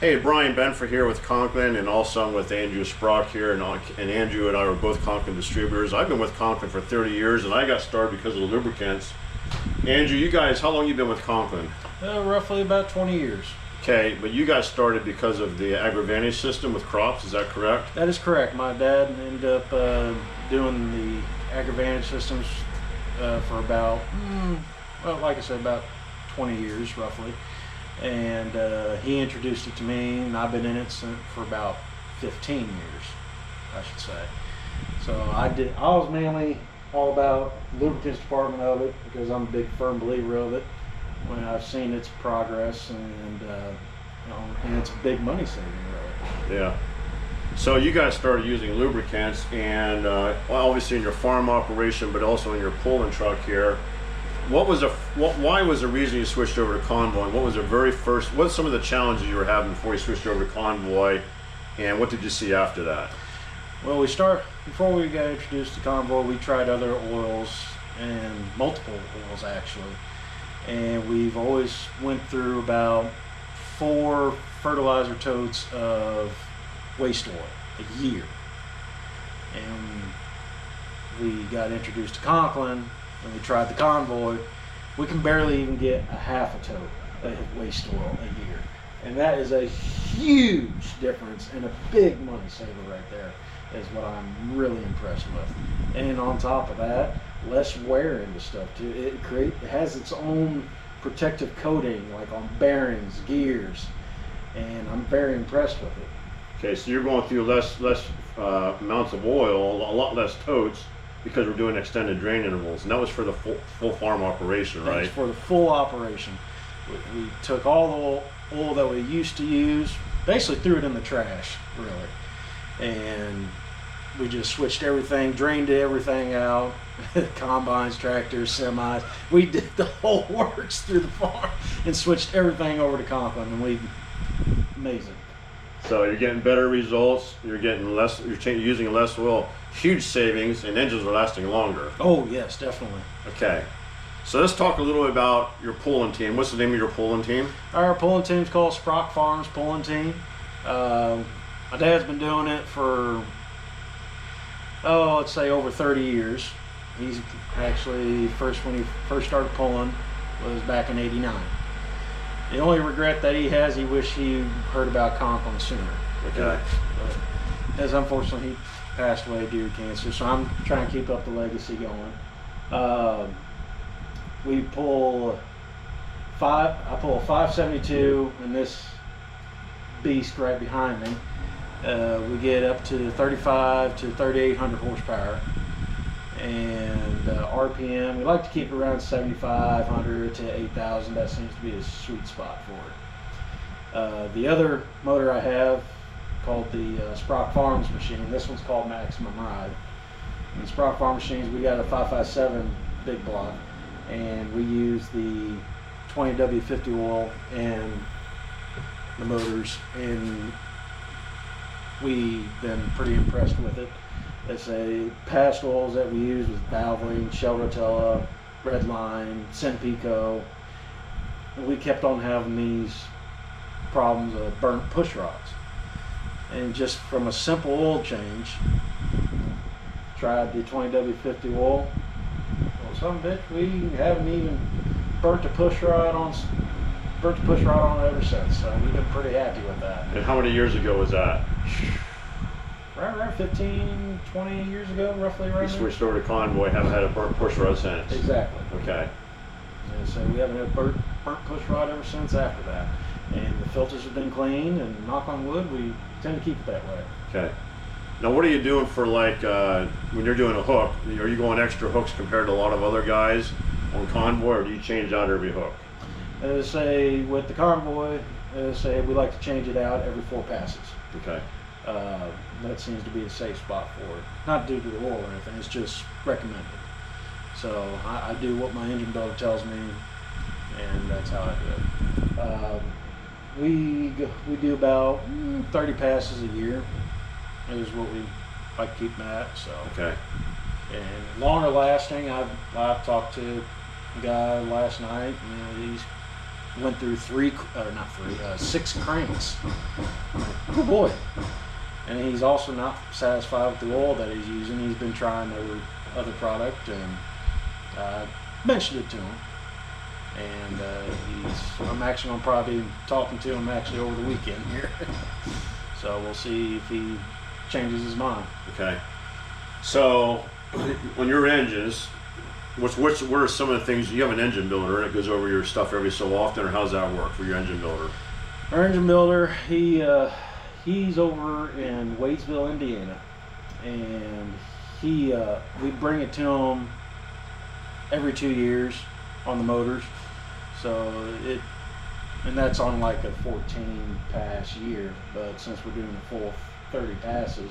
Hey, Brian Benfer here with Conklin, and also I'm with Andrew Sprock here, and Andrew and I were both Conklin distributors. I've been with Conklin for 30 years, and I got started because of the lubricants. Andrew, you guys, how long you been with Conklin? Roughly about 20 years. Okay, but you guys started because of the AgriVantage system with crops, is that correct? That is correct. My dad ended up doing the AgriVantage systems for about, well, like I said, about 20 years roughly. And he introduced it to me, and I've been in it for about 15 years, I should say. So I was mainly all about the lubricants department of it because I'm a big firm believer of it. When I've seen its progress, and and it's a big money saving, really. Yeah. So you guys started using lubricants, and well, obviously in your farm operation, but also in your pulling truck here. Why was the reason you switched over to Convoy? What was the very first? What some of the challenges you were having before you switched over to Convoy, and what did you see after that? Well, before we got introduced to Convoy, we tried other oils, and multiple oils actually, and we've always went through about 4 fertilizer totes of waste oil a year, and we got introduced to Conklin. When we tried the Convoy, we can barely even get a half a tote of waste oil a year. And that is a huge difference and a big money saver right there, is what I'm really impressed with. And on top of that, less wear into stuff too. It has its own protective coating, like on bearings, gears, and I'm very impressed with it. Okay, so you're going through less amounts of oil, a lot less totes, because we're doing extended drain intervals, and that was for the full farm operation, right? That's for the full operation. We took all the oil that we used to use, basically threw it in the trash, really, and we just switched everything, drained everything out, combines, tractors, semis. We did the whole works through the farm and switched everything over to Conklin, and amazing. So you're getting better results, you're getting less, using less oil, huge savings, and engines are lasting longer. Oh yes, definitely. Okay, so let's talk a little bit about your pulling team. What's the name of your pulling team? Our pulling team's called Sprock Farms Pulling Team. My dad's been doing it for, let's say over 30 years. He's actually, when he first started pulling was back in '89. The only regret that he has, he wished he heard about Conklin sooner. Okay. But as unfortunately he passed away due to cancer, so I'm trying to keep up the legacy going. We pull I pull a 572 in this beast right behind me. We get up to 35 to 3,800 horsepower. And RPM, we like to keep it around 7,500 to 8,000. That seems to be a sweet spot for it. The other motor I have, called the Sprock Farms machine. This one's called Maximum Ride. In the Sprock Farm machines, we got a 557 big block, and we use the 20W50 oil in the motors, and we've been pretty impressed with it. Let's say past oils that we use was Valvoline, Shell Rotella, Redline, Senpico. And we kept on having these problems of burnt push rods. And just from a simple oil change, tried the 20W50 oil. Well, some bitch, we haven't even burnt a push rod on it ever since. So we've been pretty happy with that. And how many years ago was that? Right around 15, 20 years ago, roughly around You switched over to Convoy, haven't had a burnt push rod since. Exactly. Okay. And so we haven't had a burnt push rod ever since after that. And the filters have been clean, and knock on wood, we tend to keep it that way. Okay. Now what are you doing for, like, when you're doing a hook? Are you going extra hooks compared to a lot of other guys on Convoy, or do you change out every hook? Say with the Convoy, say we like to change it out every 4 passes. Okay. That seems to be a safe spot for it. Not due to the oil or anything, it's just recommended. So I do what my engine builder tells me, and that's how I do it. We do about 30 passes a year is what we like to keep them at. So okay. And longer lasting, I've talked to a guy last night, and he's went through six cranks. Oh boy. And he's also not satisfied with the oil that he's using. He's been trying other product, and mentioned it to him. And I'm actually going to probably be talking to him actually over the weekend here. So we'll see if he changes his mind. Okay. So on your engines, what are some of the things? You have an engine builder and it goes over your stuff every so often, or how's that work for your engine builder? Our engine builder, he's over in Wadesville, Indiana, and we bring it to him every 2 years on the motors. So and that's on like a 14 pass year, but since we're doing the full 30 passes,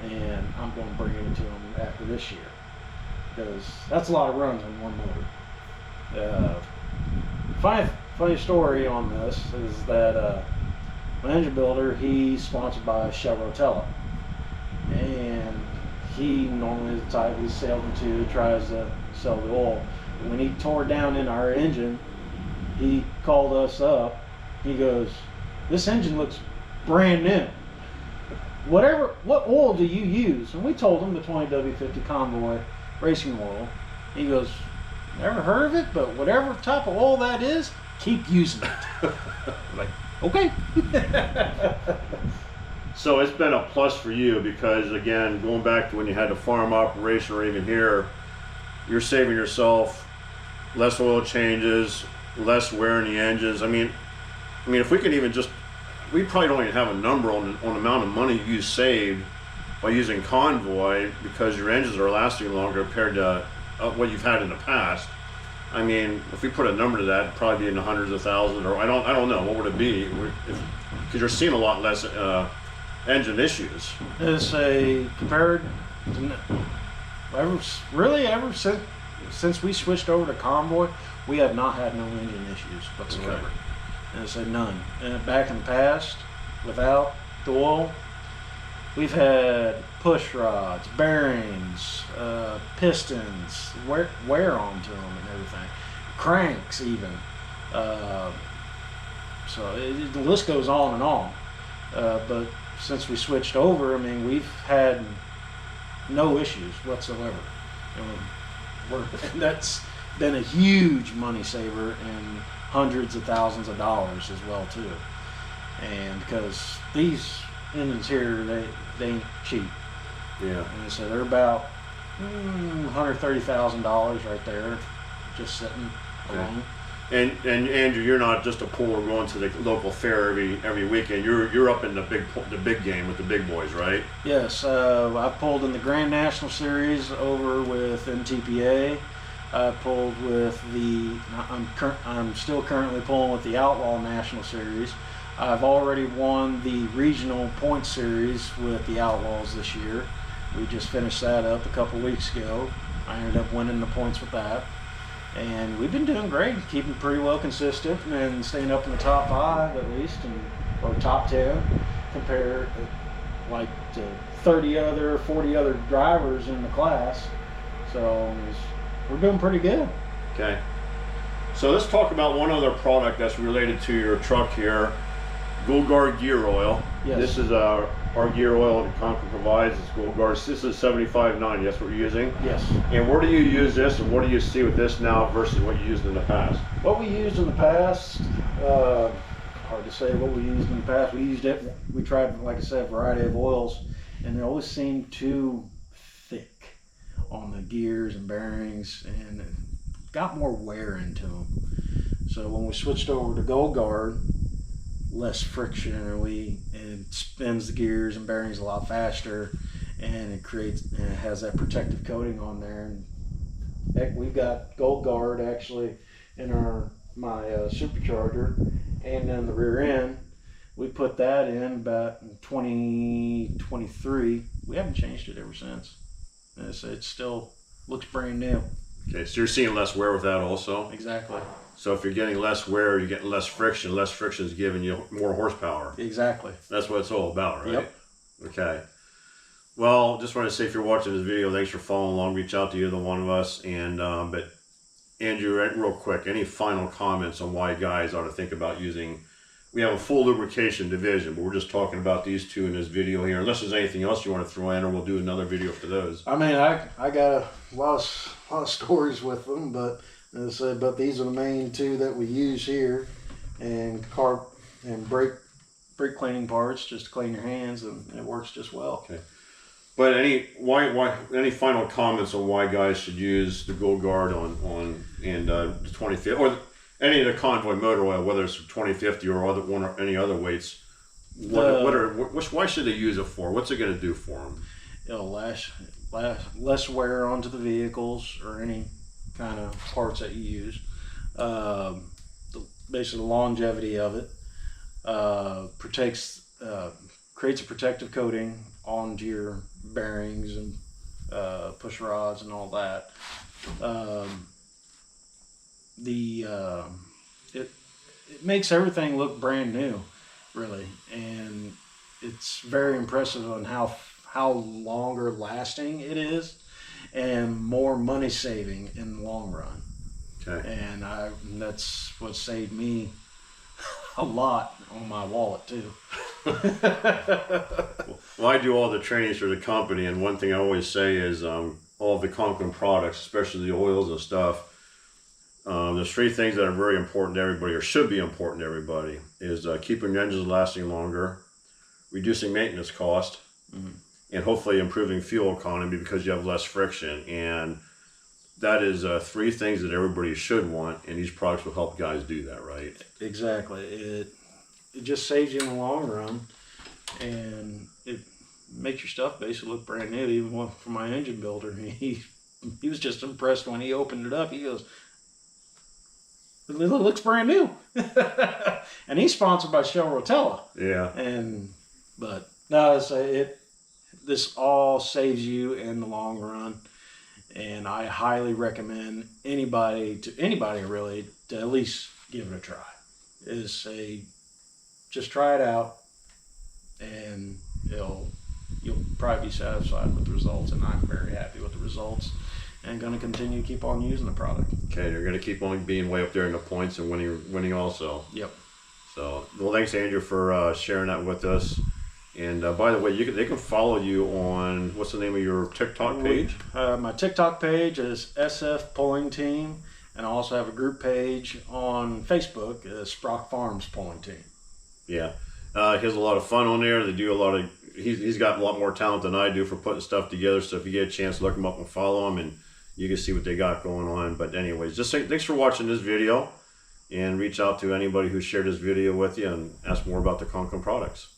and I'm going to bring it to them after this year, because that's a lot of runs on one motor. Funny story on this is that my engine builder, he's sponsored by Shell Rotella, and he normally is the type we sell him to, tries to sell the oil. When he tore down in our engine, he called us up. He goes, "This engine looks brand new. What oil do you use?" And we told him the 20W50 Convoy racing oil. He goes, "Never heard of it, but whatever type of oil that is, keep using it." I'm like, okay. So it's been a plus for you because, again, going back to when you had the farm operation or even here, you're saving yourself less oil changes, less wear in the engines. I mean, if we can even we probably don't even have a number on the amount of money you saved by using Convoy, because your engines are lasting longer compared to what you've had in the past. I mean, if we put a number to that, it'd probably be in the hundreds of thousands, or I don't know, what would it be? Because you're seeing a lot less engine issues. It's compared to ever since we switched over to Convoy, we have not had no engine issues whatsoever. Okay. And it's none. And back in the past, without the oil, we've had push rods, bearings, pistons, wear onto them and everything, cranks even. So the list goes on and on. But since we switched over, I mean, we've had no issues whatsoever. And that's been a huge money saver and hundreds of thousands of dollars as well too. And because these engines here, they ain't cheap. Yeah. And so they're about $130,000 right there, just sitting alone. And Andrew, you're not just a puller going to the local fair every weekend. You're up in the big game with the big boys, right? Yes, I pulled in the Grand National Series over with MTPA. I pulled with I'm still currently pulling with the Outlaw National Series. I've already won the Regional Point Series with the Outlaws this year. We just finished that up a couple weeks ago. I ended up winning the points with that. And we've been doing great, keeping pretty well consistent and staying up in the top 5 at least, or top 10, compared to 40 other drivers in the class. So we're doing pretty good. Okay. So let's talk about one other product that's related to your truck here, Gold Guard gear oil. Yes. This is our gear oil that Conquer provides. It's Gold Guard. This is 7590. That's what we're using. Yes. And where do you use this, and what do you see with this now versus what you used in the past? What we used in the past, hard to say what we used in the past. We tried, like I said, a variety of oils, and they always seemed too thick on the gears and bearings, and it got more wear into them. So when we switched over to Gold Guard, less friction, and it spins the gears and bearings a lot faster, and it has that protective coating on there. And heck, we've got Gold Guard actually in my supercharger, and then the rear end. We put that in about in 2023. We haven't changed it ever since. And it still looks brand new. Okay, so you're seeing less wear with that also? Exactly. So if you're getting less wear, you're getting less friction. Less friction is giving you more horsepower. Exactly. That's what it's all about, right? Yep. Okay. Well, just want to say, if you're watching this video, thanks for following along. Reach out to either one of us. And but Andrew, real quick, any final comments on why guys ought to think about using? We have a full lubrication division, but we're just talking about these two in this video here. Unless there's anything else you want to throw in, or we'll do another video for those. I mean, I got a lot of stories with them, but as I said, but these are the main two that we use here, and brake cleaning parts just to clean your hands, and it works just well. Okay. But any final comments on why guys should use the Gold Guard on the 2050 or any of the Convoy motor oil, whether it's 2050 or any other weights? Why should they use it for? What's it going to do for them? It'll less wear onto the vehicles or any kind of parts that you use. Basically, the longevity of it creates a protective coating onto your bearings and push rods and all that. It makes everything look brand new, really, and it's very impressive on how longer lasting it is and more money saving in the long run. Okay. And that's what saved me a lot on my wallet too. Well, I do all the trainings for the company, and one thing I always say is all the Conklin products, especially the oils and stuff, there's three things that are very important to everybody, or should be important to everybody, is keeping your engines lasting longer, reducing maintenance cost, and hopefully improving fuel economy because you have less friction. And that is three things that everybody should want, and these products will help guys do that, right? Exactly. It just saves you in the long run, and it makes your stuff basically look brand new. Even for my engine builder, he was just impressed when he opened it up. He goes, "It looks brand new," and he's sponsored by Shell Rotella. Yeah. But no, this all saves you in the long run. And I highly recommend anybody really to at least give it a try. Just try it out, and you'll probably be satisfied with the results. And I'm very happy with the results, and going to continue to keep on using the product. Okay, you're going to keep on being way up there in the points and winning also. Yep. So, well, thanks, Andrew, for sharing that with us. And by the way, they can follow you on, what's the name of your TikTok page? My TikTok page is SF Pulling Team, and I also have a group page on Facebook, Sprock Farms Pulling Team. Yeah, he has a lot of fun on there. They do a lot of. He's got a lot more talent than I do for putting stuff together. So if you get a chance, look him up and follow him, and you can see what they got going on. But anyways, just thanks for watching this video, and reach out to anybody who shared this video with you and ask more about the Conklin products.